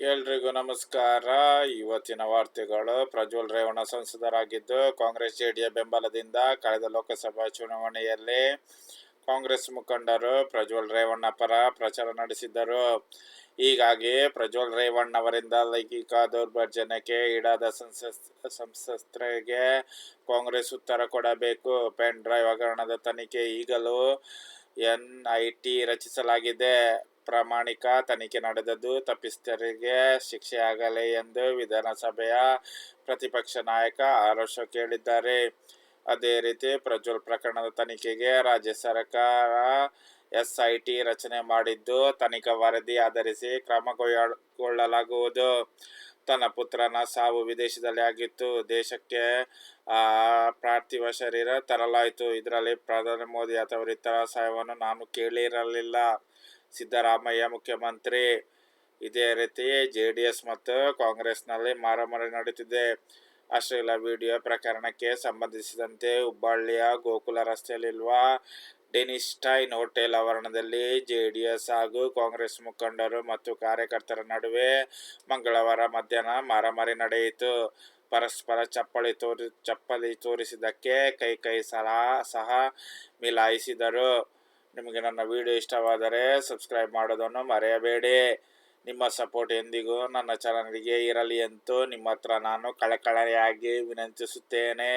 ಎಲ್ರಿಗೂ ನಮಸ್ಕಾರ. ಇವತ್ತಿನ ವಾರ್ತೆಗಳು. ಪ್ರಜ್ವಲ್ ರೇವಣ್ಣ ಸಂಸದರಾಗಿದ್ದು ಕಾಂಗ್ರೆಸ್ ಜೆಡಿಎಸ್ ಬೆಂಬಲದಿಂದ ಕಳೆದ ಲೋಕಸಭಾ ಚುನಾವಣೆಯಲ್ಲಿ ಕಾಂಗ್ರೆಸ್ ಮುಖಂಡರು ಪ್ರಜ್ವಲ್ ರೇವಣ್ಣ ಪರ ಪ್ರಚಾರ ನಡೆಸಿದ್ದರು. ಹೀಗಾಗಿ ಪ್ರಜ್ವಲ್ ರೇವಣ್ಣವರಿಂದ ಲೈಂಗಿಕ ದೌರ್ಜನ್ಯಕ್ಕೆ ಈಡಾದ ಸಂತ್ರಸ್ತೆಗೆ ಕಾಂಗ್ರೆಸ್ ಉತ್ತರ ಕೊಡಬೇಕು. ಪೆನ್ ಡ್ರೈವ್ ಹಗರಣದ ತನಿಖೆ ಈಗಲೂ ಎನ್ಐಟಿ ರಚಿಸಲಾಗಿದೆ. ಪ್ರಾಮಾಣಿಕ ತನಿಖೆ ನಡೆದದ್ದು ತಪ್ಪಿತಸ್ಥರಿಗೆ ಶಿಕ್ಷೆಯಾಗಲಿ ಎಂದು ವಿಧಾನಸಭೆಯ ಪ್ರತಿಪಕ್ಷ ನಾಯಕ ಆರ್ ಅಶೋಕ್ ಹೇಳಿದ್ದಾರೆ. ಅದೇ ರೀತಿ ಪ್ರಜ್ವಲ್ ಪ್ರಕರಣದ ತನಿಖೆಗೆ ರಾಜ್ಯ ಸರ್ಕಾರ ಎಸ್ಐಟಿ ರಚನೆ ಮಾಡಿದ್ದು, ತನಿಖಾ ವರದಿ ಆಧರಿಸಿ ಕ್ರಮಗೊಳ್ಳಲಾಗುವುದು. ತನ್ನ ಪುತ್ರನ ಸಾವು ವಿದೇಶದಲ್ಲಿ ಆಗಿತ್ತು. ದೇಶಕ್ಕೆ ಪಾರ್ಥಿವ ಶರೀರ ತರಲಾಯಿತು. ಇದರಲ್ಲಿ ಪ್ರಧಾನಿ ಮೋದಿ ಅಥವಾ ಇತರ ಸಾವನ್ನು ನಾನು ಕೇಳಿರಲಿಲ್ಲ. ಸಿದ್ದರಾಮಯ್ಯ ಮುಖ್ಯಮಂತ್ರಿ. ಇದೇ ರೀತಿ ಜೆಡಿಎಸ್ ಮತ್ತು ಕಾಂಗ್ರೆಸ್ನಲ್ಲಿ ಮಾರಾಮಾರಿ ನಡೆಯುತ್ತಿದೆ. ಅಶ್ಲೀಲ ವಿಡಿಯೋ ಪ್ರಕರಣಕ್ಕೆ ಸಂಬಂಧಿಸಿದಂತೆ ಹುಬ್ಬಳ್ಳಿಯ ಗೋಕುಲ ರಸ್ತೆಯಲ್ಲಿರುವ ಡೆನಿಸ್ ಸ್ಟೈನ್ ಹೋಟೆಲ್ ಆವರಣದಲ್ಲಿ ಜೆಡಿಎಸ್ ಹಾಗೂ ಕಾಂಗ್ರೆಸ್ ಮುಖಂಡರು ಮತ್ತು ಕಾರ್ಯಕರ್ತರ ನಡುವೆ ಮಂಗಳವಾರ ಮಧ್ಯಾಹ್ನ ಮಾರಾಮಾರಿ ನಡೆಯಿತು. ಪರಸ್ಪರ ಚಪ್ಪಲಿ ತೋರಿಸಿದ್ದಕ್ಕೆ ಕೈ ಸಹ ಮಿಲಾಯಿಸಿದರು. ನಿಮಗೆ ನನ್ನ ವಿಡಿಯೋ ಇಷ್ಟವಾದರೆ ಸಬ್ಸ್ಕ್ರೈಬ್ ಮಾಡೋದನ್ನು ಮರೆಯಬೇಡಿ. ನಿಮ್ಮ ಸಪೋರ್ಟ್ ಎಂದಿಗೂ ನನ್ನ ಚಾನಲ್ಗೆ ಇರಲಿ ಎಂದು ನಿಮ್ಮ ಹತ್ರ ನಾನು ಕಳಕಳಿಯಾಗಿ ವಿನಂತಿಸುತ್ತೇನೆ.